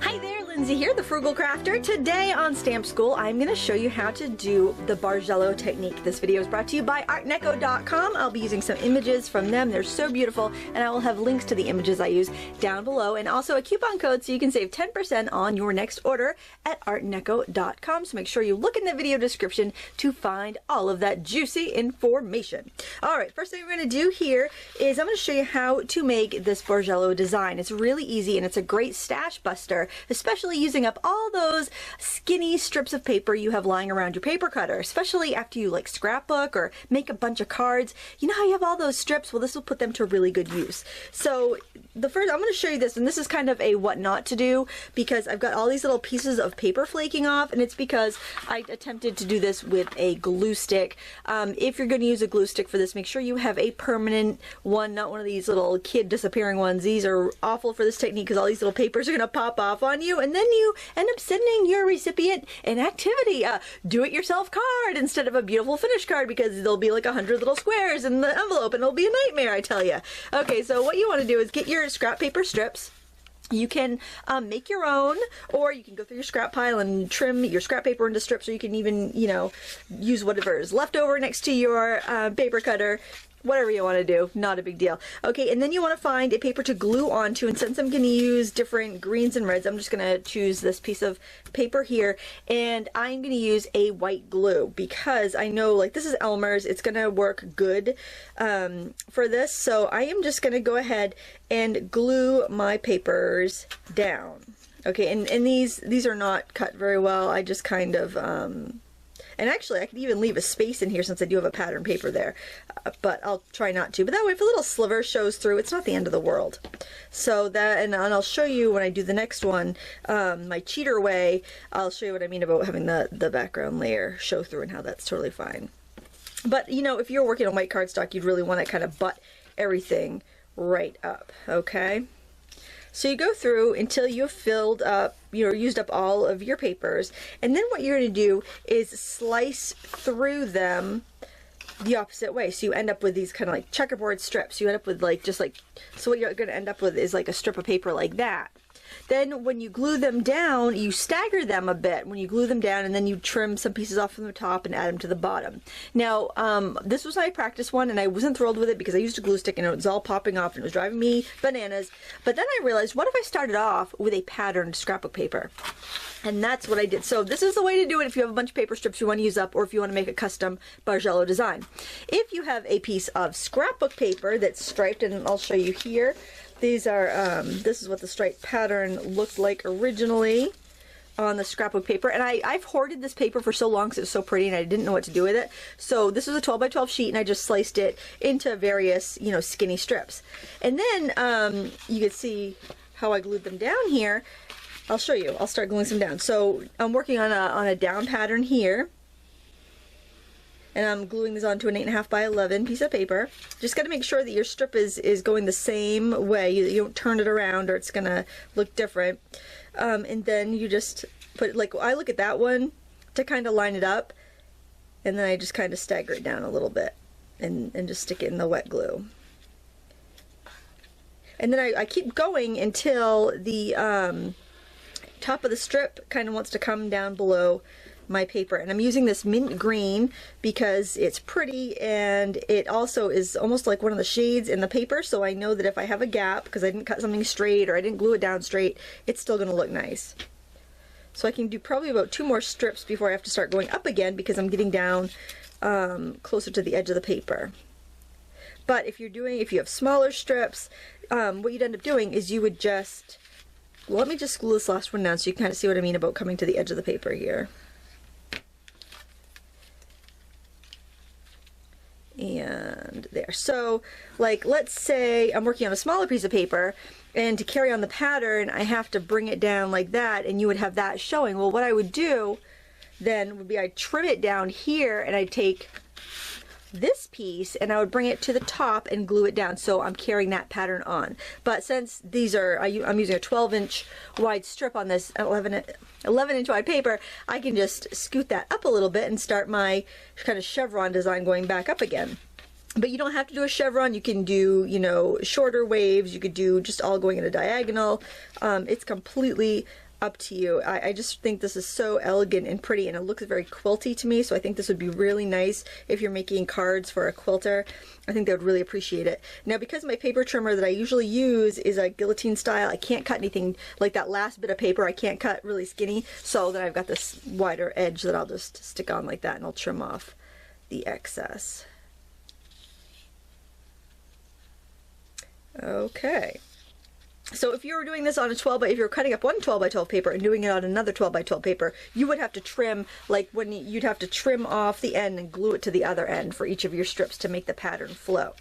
Hi there, Lindsay here, the Frugal Crafter. Today on Stamp School, I'm going to show you how to do the Bargello technique. This video is brought to you by artneco.com. I'll be using some images from them. They're so beautiful, and I will have links to the images I use down below, and also a coupon code so you can save 10% on your next order at artneco.com. So make sure you look in the video description to find all of that juicy information. Alright, first thing we're going to do here is I'm going to show you how to make this Bargello design. It's really easy and it's a great stash buster, especially using up all those skinny strips of paper you have lying around your paper cutter, especially after you like scrapbook or make a bunch of cards. You know how you have all those strips? Well, this will put them to really good use. So the first, I'm going to show you this, and this is kind of a what not to do because I've got all these little pieces of paper flaking off, and it's because I attempted to do this with a glue stick. If you're going to use a glue stick for this, make sure you have a permanent one, not one of these little kid disappearing ones. These are awful for this technique because all these little papers are going to pop off on you, and then you end up sending your recipient an activity, a do-it-yourself card instead of a beautiful finished card, because there'll be like 100 little squares in the envelope and it'll be a nightmare, I tell you. Okay, so what you want to do is get your scrap paper strips. You can make your own, or you can go through your scrap pile and trim your scrap paper into strips, or you can even, you know, use whatever is left over next to your paper cutter. Whatever you want to do, not a big deal. Okay, and then you want to find a paper to glue onto, and since I'm going to use different greens and reds, I'm just going to choose this piece of paper here, and I'm going to use a white glue because I know, like, this is Elmer's, it's going to work good for this, so I am just going to go ahead and glue my papers down. Okay, and these are not cut very well. I just kind of and actually, I could even leave a space in here since I do have a pattern paper there, but I'll try not to. But that way, if a little sliver shows through, it's not the end of the world. So that, and I'll show you when I do the next one, my cheater way, I'll show you what I mean about having the background layer show through and how that's totally fine. But, you know, if you're working on white cardstock, you'd really want to kind of butt everything right up, okay? So you go through until you've filled up, you know, used up all of your papers, and then what you're going to do is slice through them the opposite way. So you end up with these kind of like checkerboard strips. You end up with like, just like, so what you're going to end up with is like a strip of paper like that. Then when you glue them down, you stagger them a bit when you glue them down, and then you trim some pieces off from the top and add them to the bottom. Now, this was my practice one, and I wasn't thrilled with it because I used a glue stick and it was all popping off and it was driving me bananas. But then I realized, what if I started off with a patterned scrapbook paper? And that's what I did. So this is the way to do it if you have a bunch of paper strips you want to use up, or if you want to make a custom Bargello design. If you have a piece of scrapbook paper that's striped, and I'll show you here, these are, this is what the striped pattern looked like originally on the scrapbook paper. And I've hoarded this paper for so long because it's so pretty and I didn't know what to do with it. So this was a 12 by 12 sheet, and I just sliced it into various, you know, skinny strips. And then you can see how I glued them down here. I'll show you. I'll start gluing some down. So I'm working on a down pattern here, and I'm gluing this onto an 8.5 by 11 piece of paper. Just got to make sure that your strip is going the same way. You don't turn it around or it's going to look different. And then you just put, like, I look at that one to kind of line it up, and then I just kind of stagger it down a little bit and just stick it in the wet glue. And then I keep going until the top of the strip kind of wants to come down below my paper. And I'm using this mint green because it's pretty, and it also is almost like one of the shades in the paper, so I know that if I have a gap because I didn't cut something straight or I didn't glue it down straight, it's still going to look nice. So I can do probably about 2 more strips before I have to start going up again because I'm getting down closer to the edge of the paper. But if you have smaller strips, what you'd end up doing is you would just, well, let me just glue this last one down so you can kind of see what I mean about coming to the edge of the paper here. And there. So, like, let's say I'm working on a smaller piece of paper, and to carry on the pattern I have to bring it down like that, and you would have that showing. Well, what I would do then would be I'd trim it down here, and I'd take this piece and I would bring it to the top and glue it down, so I'm carrying that pattern on. But since these are, I'm using a 12-inch wide strip on this 11-inch wide paper, I can just scoot that up a little bit and start my kind of chevron design going back up again. But you don't have to do a chevron. You can do, you know, shorter waves. You could do just all going in a diagonal. It's completely up to you. I just think this is so elegant and pretty, and it looks very quilty to me, so I think this would be really nice if you're making cards for a quilter. I think they would really appreciate it. Now, because my paper trimmer that I usually use is a guillotine style, I can't cut anything like that last bit of paper. I can't cut really skinny, so then I've got this wider edge that I'll just stick on like that, and I'll trim off the excess. Okay. So if you were doing this on a 12 by, if you're cutting up one 12 by 12 paper and doing it on another 12 by 12 paper, you would have to trim, like when you'd have to trim off the end and glue it to the other end for each of your strips to make the pattern flow.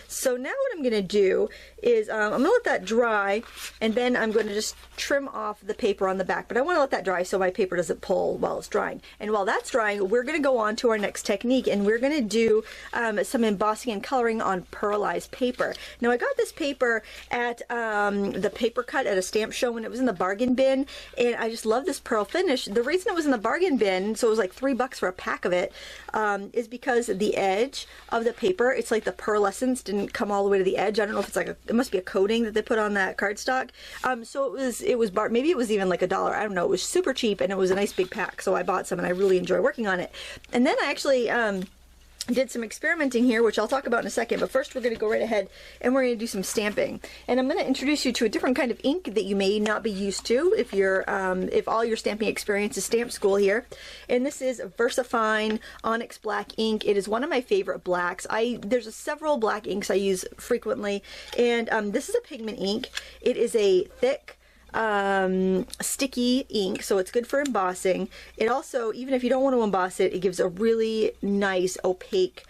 So now what I'm going to do is I'm going to let that dry, and then I'm going to just trim off the paper on the back. But I want to let that dry so my paper doesn't pull while it's drying. And while that's drying, we're going to go on to our next technique, and we're going to do some embossing and coloring on pearlized paper. Now, I got this paper at the paper cut at a stamp show when it was in the bargain bin, and I just love this pearl finish. The reason it was in the bargain bin, so it was like $3 for a pack of it, is because the edge of the paper, it's like the pearlescence didn't come all the way to the edge. I don't know if it's like it must be a coating that they put on that cardstock. So it was maybe it was even like $1. I don't know. It was super cheap, and it was a nice big pack. So I bought some, and I really enjoy working on it. And then I actually did some experimenting here, which I'll talk about in a second, but first we're going to go right ahead and we're going to do some stamping. And I'm going to introduce you to a different kind of ink that you may not be used to if you're if all your stamping experience is stamp school here. And this is Versafine Onyx black ink. It is one of my favorite blacks. There's several black inks I use frequently, and this is a pigment ink. It is a thick sticky ink, so it's good for embossing. It also, even if you don't want to emboss it, it gives a really nice opaque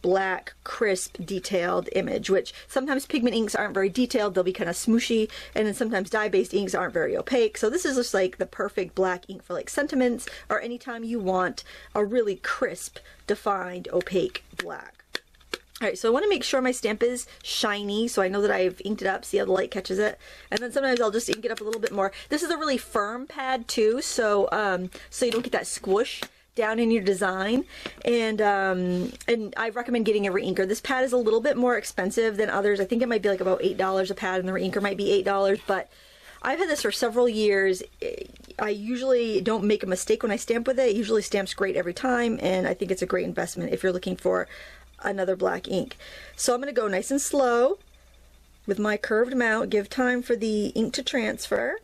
black crisp detailed image, which sometimes pigment inks aren't very detailed, they'll be kind of smooshy, and then sometimes dye-based inks aren't very opaque. So this is just like the perfect black ink for like sentiments, or anytime you want a really crisp, defined, opaque black. Alright, so I want to make sure my stamp is shiny, so I know that I've inked it up, see how the light catches it. And then sometimes I'll just ink it up a little bit more. This is a really firm pad too, so so you don't get that squish down in your design. And I recommend getting a reinker. This pad is a little bit more expensive than others. I think it might be like about $8 a pad, and the reinker might be $8, but I've had this for several years. I usually don't make a mistake when I stamp with it. It usually stamps great every time, and I think it's a great investment if you're looking for another black ink. So I'm going to go nice and slow with my curved mount, give time for the ink to transfer.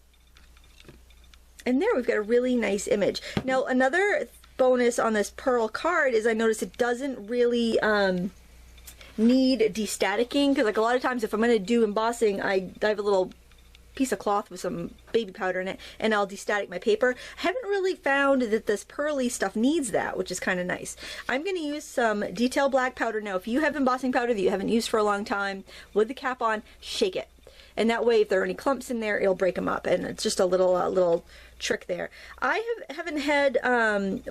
And there we've got a really nice image. Now another bonus on this pearl card is I noticed it doesn't really need destaticking, because like a lot of times if I'm going to do embossing, I have a little piece of cloth with some baby powder in it, and I'll destatic my paper. I haven't really found that this pearly stuff needs that, which is kind of nice. I'm going to use some detail black powder. Now if you have embossing powder that you haven't used for a long time, with the cap on, shake it. And that way if there are any clumps in there, it'll break them up, and it's just a little trick there. I haven't had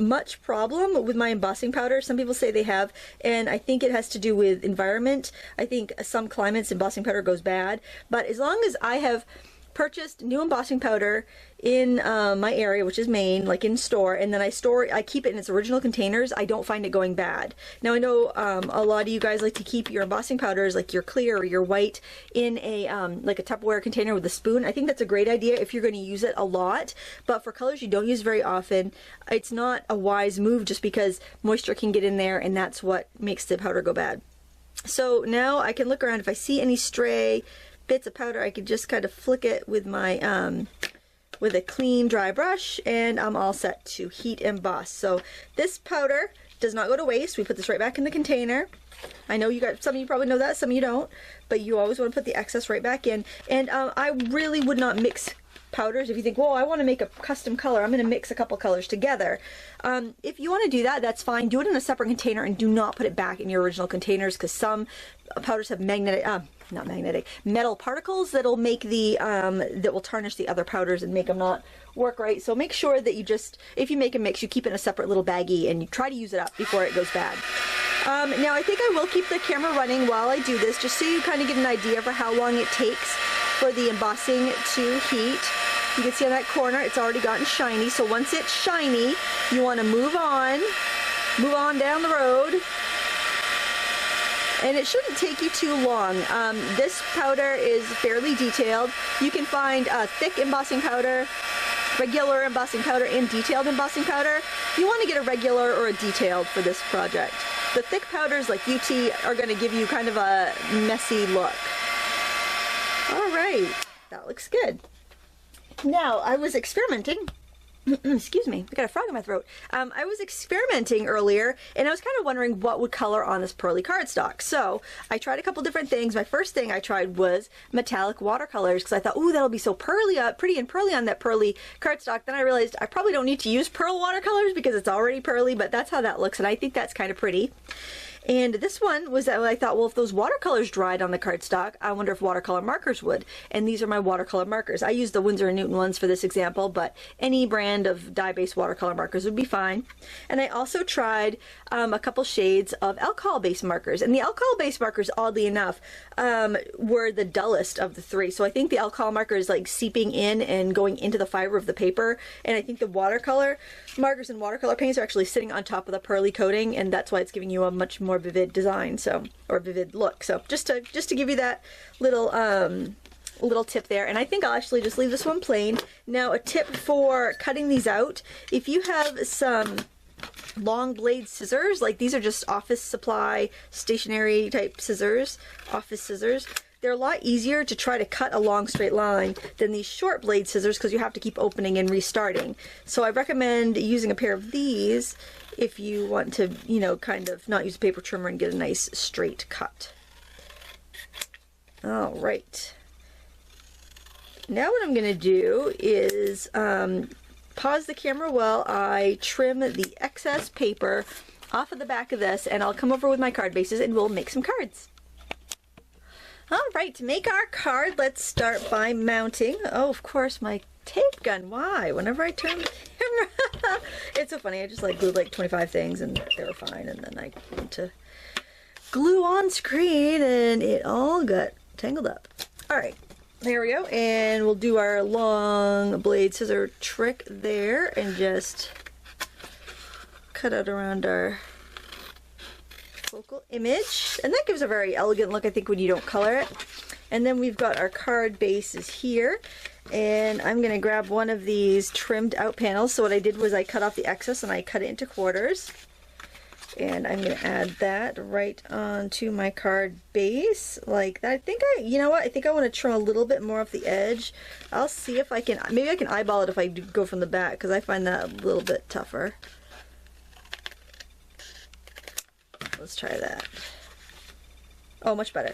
much problem with my embossing powder. Some people say they have, and I think it has to do with environment. I think some climates embossing powder goes bad, but as long as I have purchased new embossing powder in my area, which is Maine, like in store, and then I keep it in its original containers, I don't find it going bad. Now I know a lot of you guys like to keep your embossing powders, like your clear or your white, in a like a Tupperware container with a spoon. I think that's a great idea if you're going to use it a lot, but for colors you don't use very often, it's not a wise move, just because moisture can get in there, and that's what makes the powder go bad. So now I can look around. If I see any stray bits of powder, I could just kind of flick it with my with a clean dry brush, and I'm all set to heat emboss. So this powder does not go to waste. We put this right back in the container. I know some of you probably know that, some of you don't, but you always want to put the excess right back in. And I really would not mix powders. If you think, well, I want to make a custom color, I'm going to mix a couple colors together. If you want to do that, that's fine. Do it in a separate container, and do not put it back in your original containers, because some powders have metal particles that'll make that will tarnish the other powders and make them not work right. So make sure that you just, if you make a mix, you keep it in a separate little baggie, and you try to use it up before it goes bad. Now I think I will keep the camera running while I do this, just so you kind of get an idea for how long it takes for the embossing to heat. You can see on that corner it's already gotten shiny, so once it's shiny you want to move on down the road, and it shouldn't take you too long. This powder is fairly detailed. You can find thick embossing powder regular embossing powder and detailed embossing powder. You want to get a regular or a detailed for this project. The thick powders like UT are going to give you kind of a messy look. All right, that looks good. Now, I was experimenting. Excuse me, I got a frog in my throat. I was experimenting earlier, and I was kind of wondering what would color on this pearly cardstock. So I tried a couple different things. My first thing I tried was metallic watercolors, because I thought, ooh, that'll be so pearly, pretty and pearly on that pearly cardstock. Then I realized I probably don't need to use pearl watercolors because it's already pearly, but that's how that looks, and I think that's kind of pretty. And this one was that I thought, well, if those watercolors dried on the cardstock, I wonder if watercolor markers would. And these are my watercolor markers. I used the Winsor & Newton ones for this example, but any brand of dye-based watercolor markers would be fine. And I also tried a couple shades of alcohol-based markers. And the alcohol-based markers, oddly enough, were the dullest of the three. So I think the alcohol marker is like seeping in and going into the fiber of the paper. And I think the watercolor markers and watercolor paints are actually sitting on top of the pearly coating, and that's why it's giving you a much more vivid design, so, or vivid look. So just to give you that little little tip there, and I think I'll actually just leave this one plain. Now, a tip for cutting these out: if you have some long blade scissors, like these are just office supply stationery type scissors, office scissors, they're a lot easier to try to cut a long straight line than these short blade scissors, because you have to keep opening and restarting. So I recommend using a pair of these if you want to, you know, kind of not use a paper trimmer and get a nice straight cut. All right. Now what I'm going to do is pause the camera while I trim the excess paper off of the back of this, and I'll come over with my card bases and we'll make some cards. All right, to make our card, let's start by mounting. Oh, of course, my tape gun. Why? Whenever I turn the camera. It's so funny. I just like glued like 25 things and they were fine. And then I went to glue on screen and it all got tangled up. All right, there we go. And we'll do our long blade scissor trick there and just cut out around our focal image, and that gives a very elegant look, I think, when you don't color it. And then we've got our card bases here, and I'm going to grab one of these trimmed out panels. So what I did was I cut off the excess and I cut it into quarters, and I'm going to add that right onto my card base like that. I think you know what, I think I want to trim a little bit more off the edge. I'll see if I can, maybe I can eyeball it if I do go from the back, because I find that a little bit tougher. Let's try that. Oh, much better.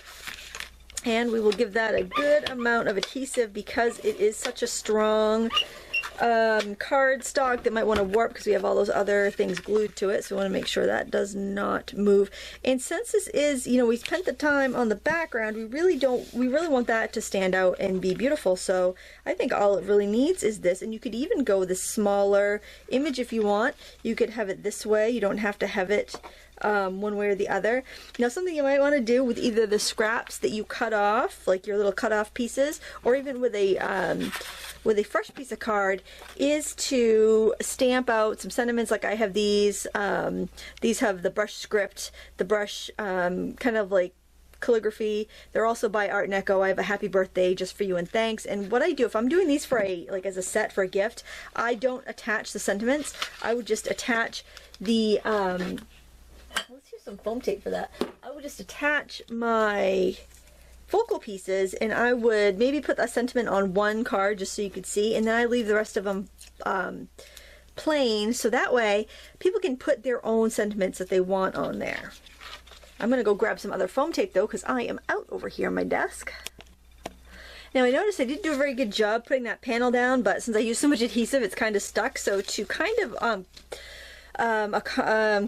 And we will give that a good amount of adhesive, because it is such a strong cardstock that might want to warp, because we have all those other things glued to it. So we want to make sure that does not move. And since this is, you know, we spent the time on the background, we really want that to stand out and be beautiful. So I think all it really needs is this. And you could even go with a smaller image if you want. You could have it this way. You don't have to have it one way or the other. Now, something you might want to do with either the scraps that you cut off, like your little cut off pieces, or even with a fresh piece of card, is to stamp out some sentiments. Like I have these. These have the brush script, the brush kind of like calligraphy. They're also by Art Deco. I have a happy birthday just for you and thanks. And what I do, if I'm doing these for like as a set for a gift, I don't attach the sentiments. I would just attach the let's use some foam tape for that. I would just attach my focal pieces, and I would maybe put that sentiment on one card just so you could see, and then I leave the rest of them plain, so that way people can put their own sentiments that they want on there. I'm going to go grab some other foam tape though, because I am out over here on my desk. Now I noticed I didn't do a very good job putting that panel down, but since I used so much adhesive, it's kind of stuck. So to kind of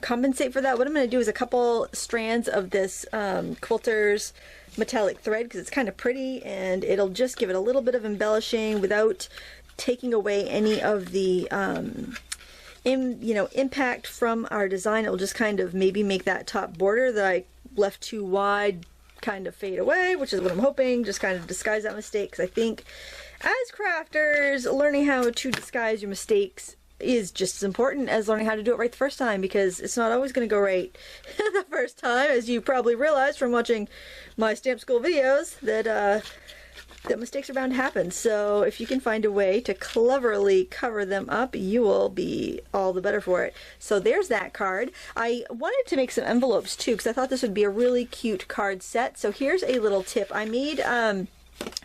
compensate for that, what I'm going to do is a couple strands of this quilter's metallic thread, because it's kind of pretty and it'll just give it a little bit of embellishing without taking away any of the impact from our design. It will just kind of maybe make that top border that I left too wide kind of fade away, which is what I'm hoping, just kind of disguise that mistake, because I think as crafters, learning how to disguise your mistakes is just as important as learning how to do it right the first time, because it's not always going to go right the first time, as you probably realized from watching my stamp school videos, that that mistakes are bound to happen. So if you can find a way to cleverly cover them up, you will be all the better for it. So there's that card. I wanted to make some envelopes too, because I thought this would be a really cute card set. So here's a little tip. I made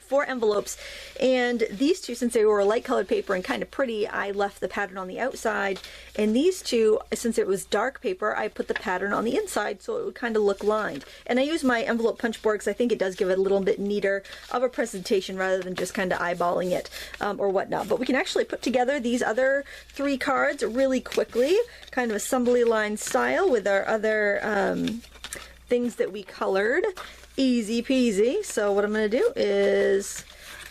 4 envelopes, and these two, since they were light colored paper and kind of pretty, I left the pattern on the outside, and these two, since it was dark paper, I put the pattern on the inside so it would kind of look lined. And I use my envelope punch board because I think it does give it a little bit neater of a presentation rather than just kind of eyeballing it or whatnot. But we can actually put together these other 3 cards really quickly, kind of assembly line style, with our other things that we colored. Easy peasy. So what I'm going to do is,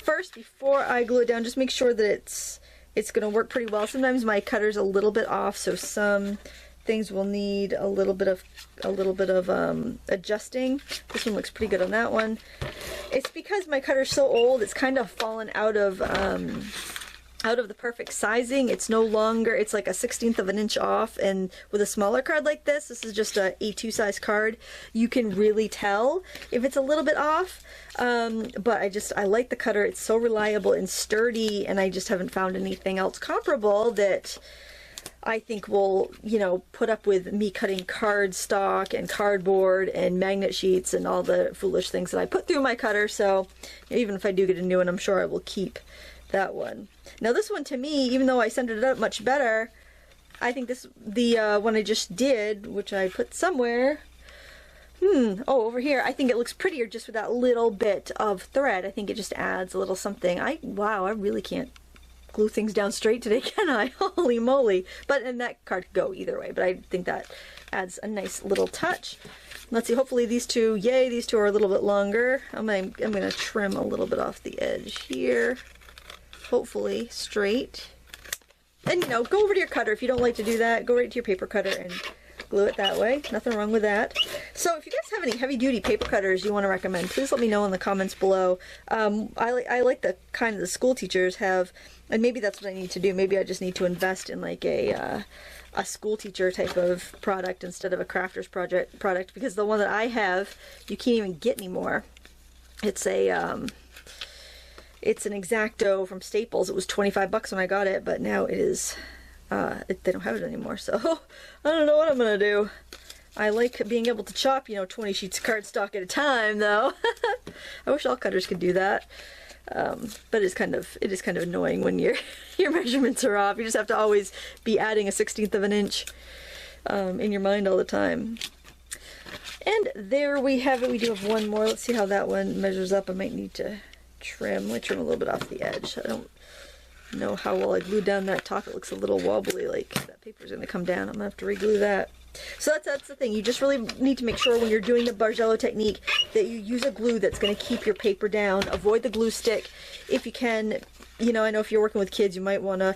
first, before I glue it down, just make sure that it's going to work pretty well. Sometimes my cutter's a little bit off, so some things will need a little bit of adjusting. This one looks pretty good on that one. It's because my cutter's so old, it's kind of fallen out of the perfect sizing. It's no longer, it's like a 1/16 of an inch off, and with a smaller card like this is just a A2 size card, you can really tell if it's a little bit off. But I like the cutter. It's so reliable and sturdy, and I just haven't found anything else comparable that I think will, you know, put up with me cutting cardstock and cardboard and magnet sheets and all the foolish things that I put through my cutter. So even if I do get a new one, I'm sure I will keep that one. Now this one, to me, even though I centered it up much better, I think the one I just did, which I put somewhere, oh, over here, I think it looks prettier just with that little bit of thread. I think it just adds a little something. Wow, I really can't glue things down straight today, can I? Holy moly. And that card could go either way, but I think that adds a nice little touch. Let's see, hopefully these two, yay, these two are a little bit longer. I'm gonna trim a little bit off the edge here. Hopefully straight. And, you know, go over to your cutter. If you don't like to do that, go right to your paper cutter and glue it that way. Nothing wrong with that. So if you guys have any heavy duty paper cutters you want to recommend, please let me know in the comments below. I like the kind of the school teachers have, and maybe that's what I need to do. Maybe I just need to invest in like a school teacher type of product instead of a crafter's product, because the one that I have, you can't even get anymore. It's it's an X-Acto from Staples. It was 25 bucks when I got it, but now it is, they don't have it anymore, so I don't know what I'm gonna do. I like being able to chop, you know, 20 sheets of cardstock at a time, though. I wish all cutters could do that. But it is kind of annoying when your measurements are off. You just have to always be adding a 1/16 of an inch in your mind all the time. And there we have it. We do have one more. Let's see how that one measures up. I might need to trim. Let me trim a little bit off the edge. I don't know how well I glued down that top. It looks a little wobbly, like that paper's going to come down. I'm going to have to re-glue that. So that's the thing. You just really need to make sure when you're doing the Bargello technique that you use a glue that's going to keep your paper down. Avoid the glue stick if you can. You know, I know if you're working with kids, you might want to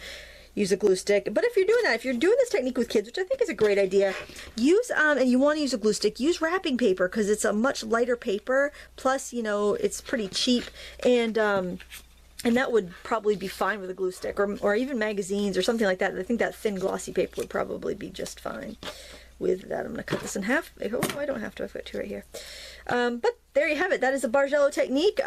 use a glue stick. But if you're doing that, if you're doing this technique with kids, which I think is a great idea, use, and you want to use a glue stick, use wrapping paper, because it's a much lighter paper. Plus, you know, it's pretty cheap, and that would probably be fine with a glue stick, or even magazines or something like that. I think that thin glossy paper would probably be just fine with that. I'm going to cut this in half. Oh, I don't have to. I've got two right here. But there you have it. That is the Bargello technique.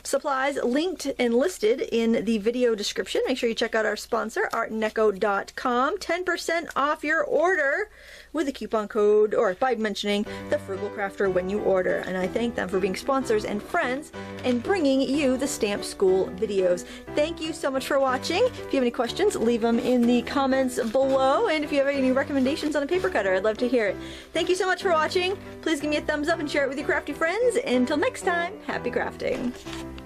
Supplies linked and listed in the video description. Make sure you check out our sponsor, artneco.com. 10% off your order with a coupon code, or by mentioning the Frugal Crafter when you order. And I thank them for being sponsors and friends and bringing you the Stamp School videos. Thank you so much for watching. If you have any questions, leave them in the comments below. And if you have any recommendations on a paper cutter, I'd love to hear it. Thank you so much for watching. Please give me a thumbs up and share it with your crafty friends. Until next time, happy crafting.